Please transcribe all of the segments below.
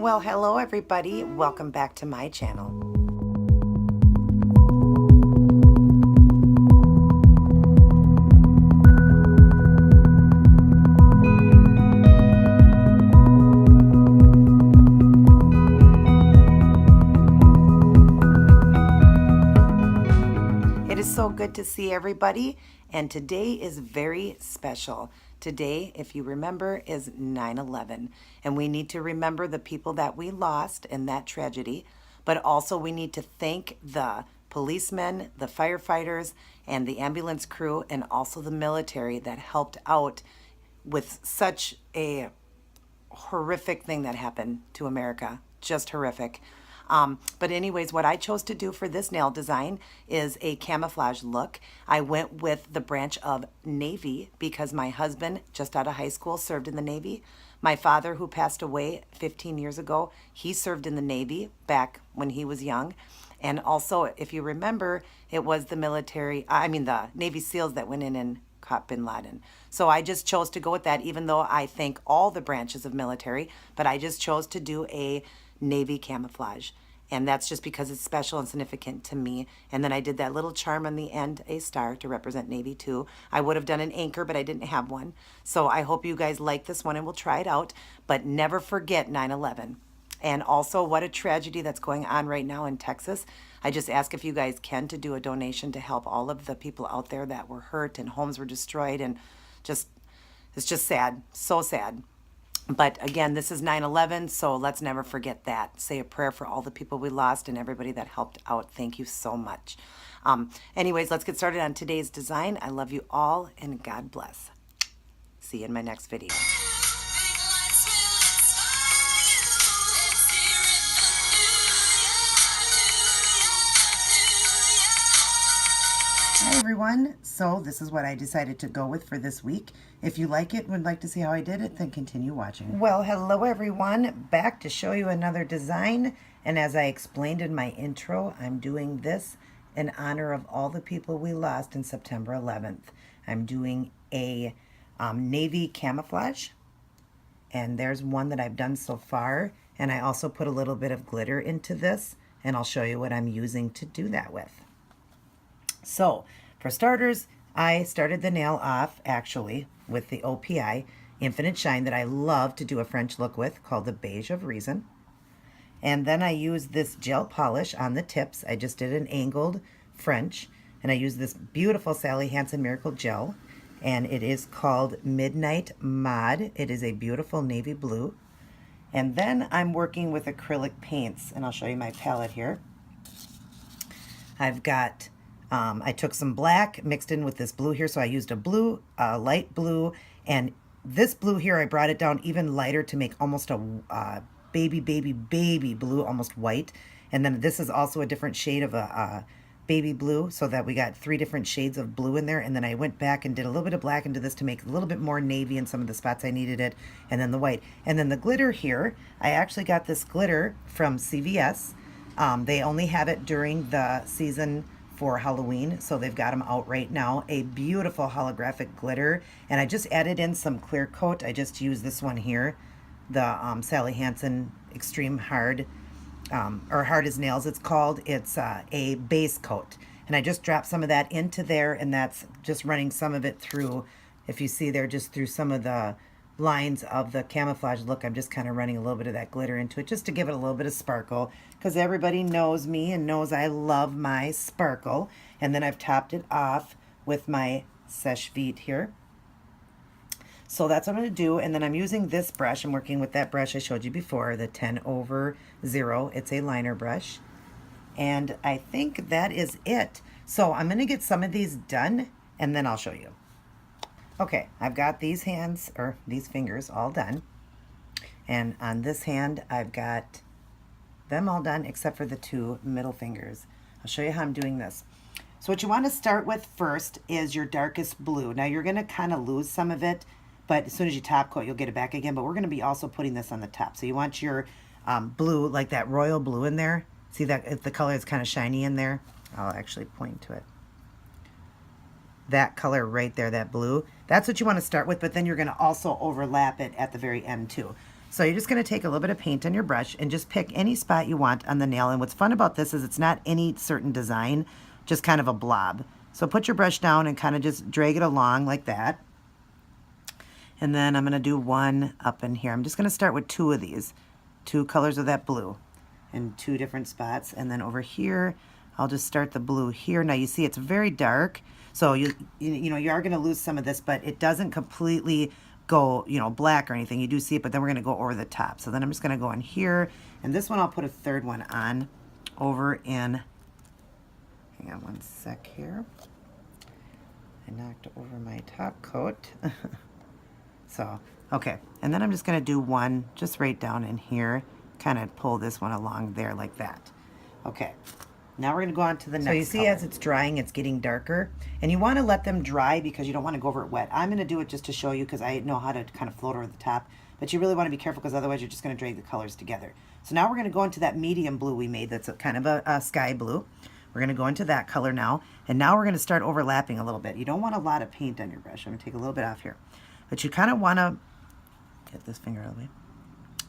Well, hello everybody. Welcome back to my channel. It is so good to see everybody, and today is very special. Today, if you remember, is 9/11, and we need to remember the people that we lost in that tragedy, but also we need to thank the policemen, the firefighters, and the ambulance crew, and also the military that helped out with such a horrific thing that happened to America. Just horrific. But anyways, what I chose to do for this nail design is a camouflage look. I went with the branch of Navy because my husband, just out of high school, served in the Navy. My father, who passed away 15 years ago, he served in the Navy back when he was young. And also, if you remember, it was the the Navy SEALs that went in and caught bin Laden. So I just chose to go with that, even though I thank all the branches of military, but I just chose to do a Navy camouflage. And that's just because it's special and significant to me. And then I did that little charm on the end, a star, to represent Navy too. I would have done an anchor, but I didn't have one. So I hope you guys like this one and we'll try it out. But never forget 9/11. And also, what a tragedy that's going on right now in Texas. I just ask if you guys can to do a donation to help all of the people out there that were hurt and homes were destroyed, and it's just sad, so sad. But again, this is 9/11, so let's never forget that. Say a prayer for all the people we lost and everybody that helped out. Thank you so much. Anyways, let's get started on today's design. I love you all, and God bless. See you in my next video. Hi everyone, so this is what I decided to go with for this week. If you like it and would like to see how I did it, then continue watching. Well, hello everyone, back to show you another design. And as I explained in my intro, I'm doing this in honor of all the people we lost in September 11th. I'm doing a Navy camouflage, and there's one that I've done so far. And I also put a little bit of glitter into this, and I'll show you what I'm using to do that with. So, for starters, I started the nail off actually with the OPI Infinite Shine that I love to do a French look with, called the Beige of Reason. And then I used this gel polish on the tips. I just did an angled French, and I used this beautiful Sally Hansen Miracle Gel, and it is called Midnight Mod. It is a beautiful navy blue. And then I'm working with acrylic paints, and I'll show you my palette here. I've got I took some black, mixed in with this blue here, so I used a blue, light blue, and this blue here, I brought it down even lighter to make almost a baby blue, almost white. And then this is also a different shade of a baby blue, so that we got 3 different shades of blue in there. And then I went back and did a little bit of black into this to make a little bit more navy in some of the spots I needed it, and then the white. And then the glitter here, I actually got this glitter from CVS. They only have it during the season for Halloween, so they've got them out right now. A beautiful holographic glitter, and I just added in some clear coat. I just used this one here, the Sally Hansen Extreme Hard, or Hard as Nails it's called. It's a base coat, and I just dropped some of that into there, and that's just running some of it through, if you see there, just through some of the lines of the camouflage look. I'm just kind of running a little bit of that glitter into it just to give it a little bit of sparkle, because everybody knows me and knows I love my sparkle. And then I've topped it off with my Seche Vite here. So that's what I'm going to do. And then I'm using this brush. I'm working with that brush I showed you before, the 10/0. It's a liner brush. And I think that is it. So I'm going to get some of these done, and then I'll show you. Okay, I've got these hands, or these fingers, all done. And on this hand, I've got them all done except for the 2 middle fingers. I'll show you how I'm doing this. So what you want to start with first is your darkest blue. Now you're going to kind of lose some of it, but as soon as you top coat, you'll get it back again. But we're going to be also putting this on the top. So you want your blue, like that royal blue in there. See that if the color is kind of shiny in there? I'll actually point to it. That color right there, that blue, that's what you want to start with, but then you're going to also overlap it at the very end too. So you're just going to take a little bit of paint on your brush and just pick any spot you want on the nail. And what's fun about this is it's not any certain design, just kind of a blob. So put your brush down and kind of just drag it along like that. And then I'm going to do one up in here. I'm just going to start with 2 of these, 2 colors of that blue in 2 different spots. And then over here, I'll just start the blue here. Now you see it's very dark. So you know, you are going to lose some of this, but it doesn't completely go, you know, black or anything. You do see it, but then we're going to go over the top. So then I'm just going to go in here, and this one I'll put a 3rd one on over in, hang on one sec here. I knocked over my top coat. So, okay. And then I'm just going to do one just right down in here, kind of pull this one along there like that. Okay. Now we're going to go on to the next. So you see color. As it's drying, it's getting darker. And you want to let them dry because you don't want to go over it wet. I'm going to do it just to show you because I know how to kind of float over the top. But you really want to be careful because otherwise you're just going to drag the colors together. So now we're going to go into that medium blue we made that's kind of a sky blue. We're going to go into that color now. And now we're going to start overlapping a little bit. You don't want a lot of paint on your brush. I'm going to take a little bit off here. But you kind of want to, get this finger out of the way,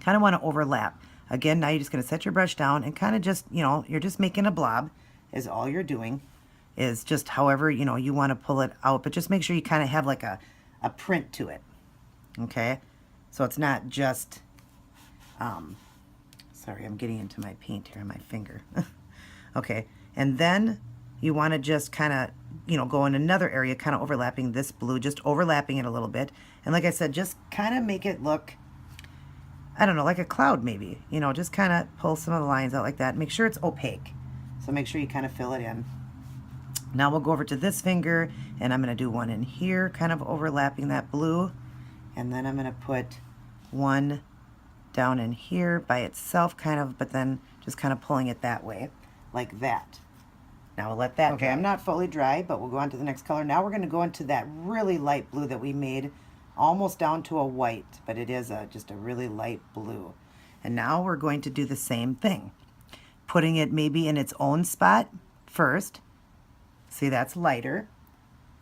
kind of want to overlap. Again, now you're just going to set your brush down and kind of just, you know, you're just making a blob is all you're doing, is just however, you know, you want to pull it out, but just make sure you kind of have like a print to it, okay? So it's not just, sorry, I'm getting into my paint here on my finger. Okay, and then you want to just kind of, you know, go in another area, kind of overlapping this blue, just overlapping it a little bit. And like I said, just kind of make it look, I don't know, like a cloud maybe. You know, just kind of pull some of the lines out like that. Make sure it's opaque. So make sure you kind of fill it in. Now we'll go over to this finger, and I'm going to do one in here, kind of overlapping that blue. And then I'm going to put one down in here by itself, kind of, but then just kind of pulling it that way, like that. Now we'll let that dry. I'm not fully dry, but we'll go on to the next color. Now we're going to go into that really light blue that we made, almost down to a white, but it is just a really light blue. And now we're going to do the same thing, putting it maybe in its own spot first. See, that's lighter.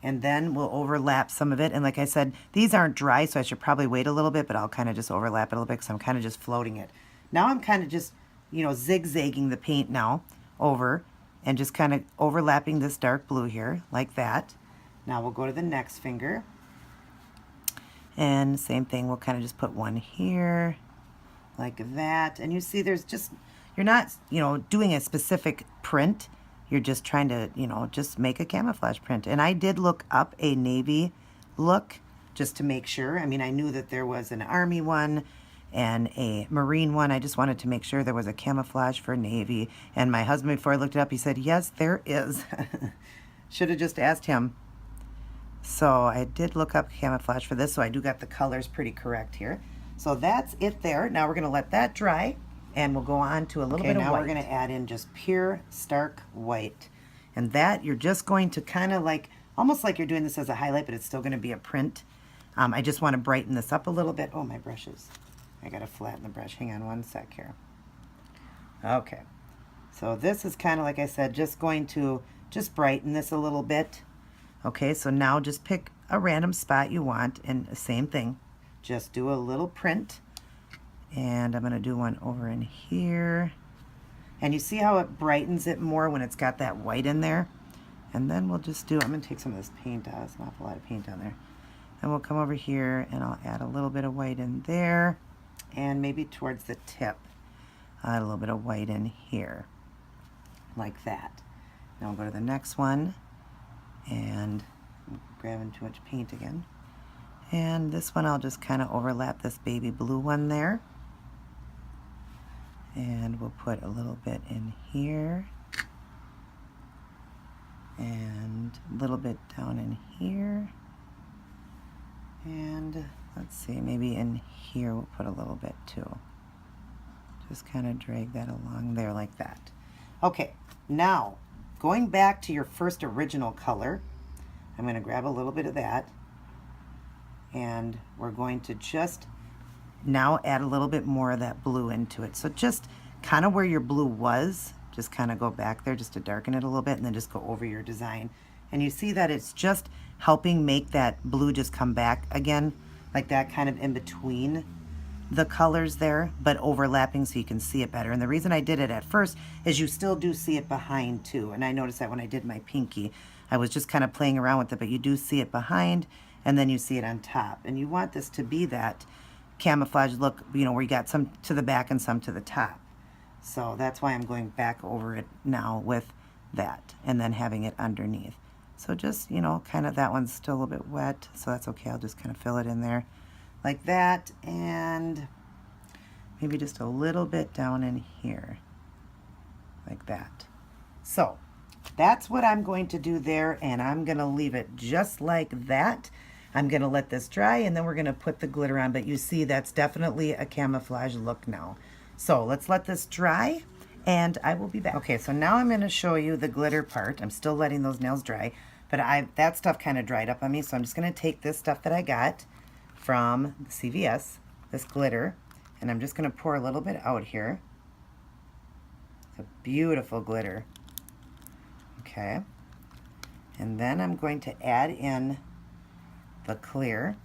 And then we'll overlap some of it. And like I said, these aren't dry, so I should probably wait a little bit, but I'll kind of just overlap it a little bit because I'm kind of just floating it. Now I'm kind of just, you know, zigzagging the paint now over and just kind of overlapping this dark blue here like that. Now we'll go to the next finger. And same thing, we'll kind of just put one here like that. And you see there's just, you're not, you know, doing a specific print. You're just trying to, you know, just make a camouflage print. And I did look up a navy look just to make sure. I mean, I knew that there was an army one and a marine one. I just wanted to make sure there was a camouflage for navy. And my husband, before I looked it up, he said, yes, there is. Should have just asked him. So I did look up camouflage for this, so I do got the colors pretty correct here. So that's it there. Now we're going to let that dry, and we'll go on to a little bit of white. Now we're going to add in just pure stark white. And that you're just going to kind of like, almost like you're doing this as a highlight, but it's still going to be a print. I just want to brighten this up a little bit. Oh, my brushes. I got to flatten the brush. Hang on one sec here. Okay. So this is kind of, like I said, just going to just brighten this a little bit. Okay, so now just pick a random spot you want, and the same thing. Just do a little print. And I'm going to do one over in here. And you see how it brightens it more when it's got that white in there? And then we'll just do, I'm going to take some of this paint out. There's an awful lot of paint on there. And we'll come over here, and I'll add a little bit of white in there. And maybe towards the tip, I'll add a little bit of white in here. Like that. Now we'll go to the next one. And I'm grabbing too much paint again. And this one I'll just kind of overlap this baby blue one there. And we'll put a little bit in here. And a little bit down in here. And let's see, maybe in here we'll put a little bit too. Just kind of drag that along there like that. Okay, now going back to your first original color, I'm going to grab a little bit of that, and we're going to just now add a little bit more of that blue into it. So just kind of where your blue was, just kind of go back there just to darken it a little bit, and then just go over your design. And you see that it's just helping make that blue just come back again, like that, kind of in between the colors there, but overlapping so you can see it better. And the reason I did it at first is you still do see it behind too. And I noticed that when I did my pinky, I was just kind of playing around with it, but you do see it behind and then you see it on top. And you want this to be that camouflage look, you know, where you got some to the back and some to the top. So that's why I'm going back over it now with that and then having it underneath. So just, you know, kind of that one's still a little bit wet, so that's okay. I'll just kind of fill it in there like that, and maybe just a little bit down in here like that. So that's what I'm going to do there, and I'm going to leave it just like that. I'm going to let this dry, and then we're going to put the glitter on, but you see that's definitely a camouflage look now. So let's let this dry, and I will be back. Okay, so now I'm going to show you the glitter part. I'm still letting those nails dry, but that stuff kind of dried up on me, so I'm just going to take this stuff that I got from CVS, this glitter, and I'm just going to pour a little bit out here. It's a beautiful glitter. Okay, and then I'm going to add in the clear,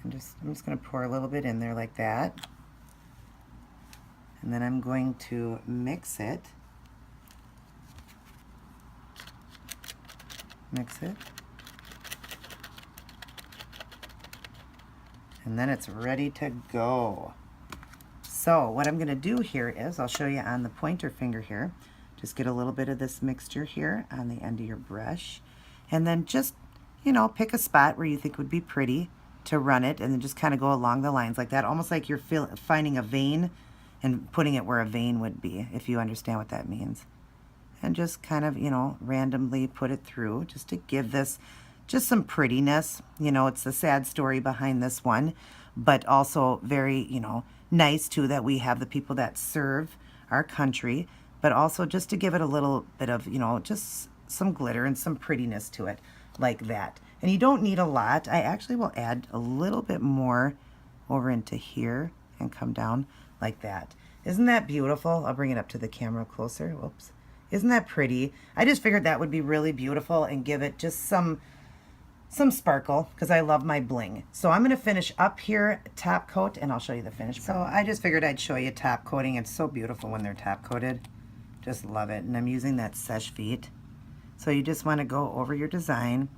and I'm just going to pour a little bit in there like that, and then I'm going to mix it. And then it's ready to go. So what I'm going to do here is, I'll show you on the pointer finger here, just get a little bit of this mixture here on the end of your brush, and then just, you know, pick a spot where you think would be pretty to run it, and then just kind of go along the lines like that, almost like you're finding a vein and putting it where a vein would be, if you understand what that means. And just kind of, you know, randomly put it through just to give this just some prettiness. You know, it's the sad story behind this one, but also very, you know, nice too that we have the people that serve our country, but also just to give it a little bit of, you know, just some glitter and some prettiness to it like that. And you don't need a lot. I actually will add a little bit more over into here and come down like that. Isn't that beautiful? I'll bring it up to the camera closer. Whoops. Isn't that pretty? I just figured that would be really beautiful and give it just some sparkle, because I love my bling. So I'm going to finish up here top coat, and I'll show you the finished part. So I just figured I'd show you top coating. It's so beautiful when they're top coated. Just love it. And I'm using that Seche Vite. So you just want to go over your design,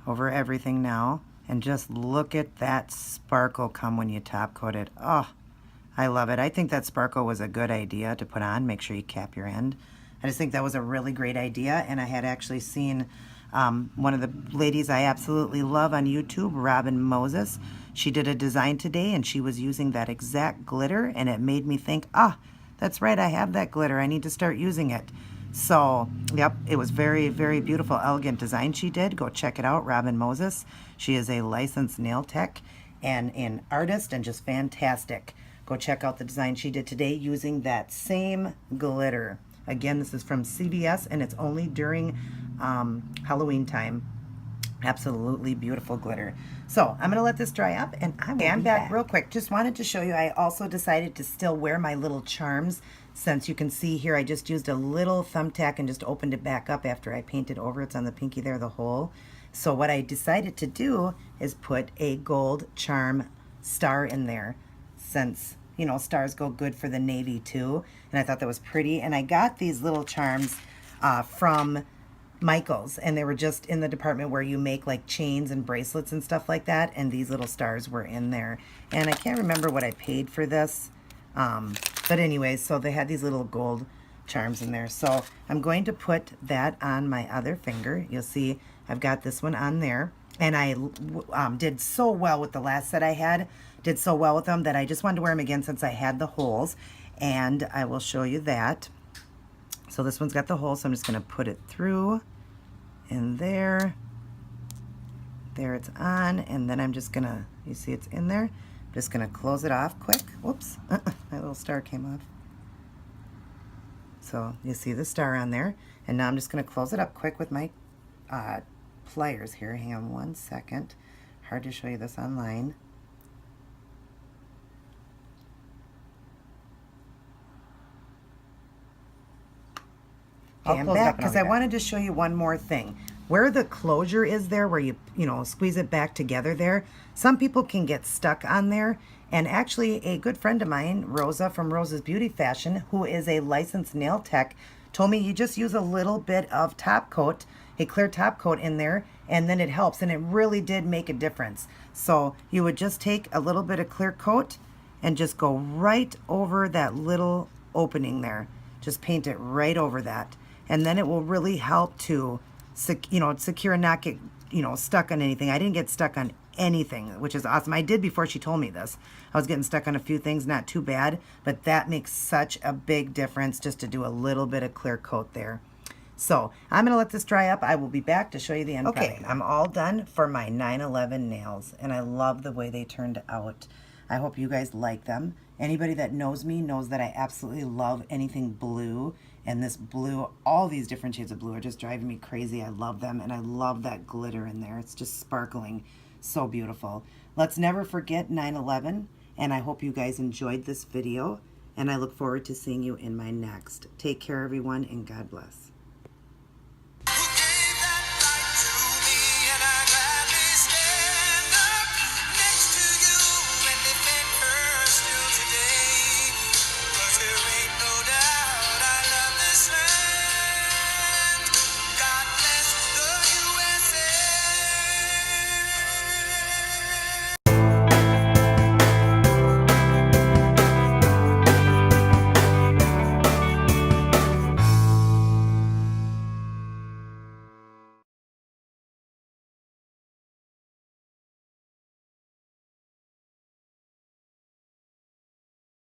over everything now, and just look at that sparkle come when you top coat it. Oh, I love it. I think that sparkle was a good idea to put on. Make sure you cap your end. I just think that was a really great idea, and I had actually seen one of the ladies I absolutely love on YouTube, Robin Moses. She did a design today, and she was using that exact glitter, and it made me think, ah, that's right, I have that glitter. I need to start using it. So, yep, it was very, very beautiful, elegant design she did. Go check it out, Robin Moses. She is a licensed nail tech and an artist, and just fantastic. Go check out the design she did today using that same glitter. Again, this is from CVS, and it's only during Halloween time. Absolutely beautiful glitter. So I'm going to let this dry up, and I'm back real quick. Just wanted to show you, I also decided to still wear my little charms, since you can see here I just used a little thumbtack and just opened it back up after I painted over. It's on the pinky there, the hole. So what I decided to do is put a gold charm star in there, since, you know, stars go good for the navy too, and I thought that was pretty. And I got these little charms from Michaels, and they were just in the department where you make like chains and bracelets and stuff like that, and these little stars were in there. And I can't remember what I paid for this, but anyways, so they had these little gold charms in there. So I'm going to put that on my other finger. You'll see I've got this one on there, and I did so well with the last set I had, did so well with them that I just wanted to wear them again since I had the holes, and I will show you that. So this one's got the hole, so I'm just going to put it through in there. There it's on, and then I'm just going to, you see it's in there, I'm just going to close it off quick. Whoops, my little star came off. So you see the star on there, and now I'm just going to close it up quick with my pliers here. Hang on one second. Hard to show you this online. Okay, I'm back because I wanted to show you one more thing. where the closure is there, where you know, squeeze it back together there, some people can get stuck on there. And actually, a good friend of mine, Rosa from Rosa's Beauty Fashion, who is a licensed nail tech, told me you just use a little bit of top coat, a clear top coat in there, and then it helps. And it really did make a difference. So you would just take a little bit of clear coat and just go right over that little opening there. Just paint it right over that. And then it will really help to, you know, secure and not get, you know, stuck on anything. I didn't get stuck on anything, which is awesome. I did before she told me this. I was getting stuck on a few things, not too bad, but that makes such a big difference just to do a little bit of clear coat there. So I'm going to let this dry up. I will be back to show you the end product. Okay, I'm all done for my 9/11 nails, and I love the way they turned out. I hope you guys like them. Anybody that knows me knows that I absolutely love anything blue, and this blue, all these different shades of blue are just driving me crazy. I love them, and I love that glitter in there. It's just sparkling. So beautiful. Let's never forget 9/11, and I hope you guys enjoyed this video, and I look forward to seeing you in my next. Take care, everyone, and God bless.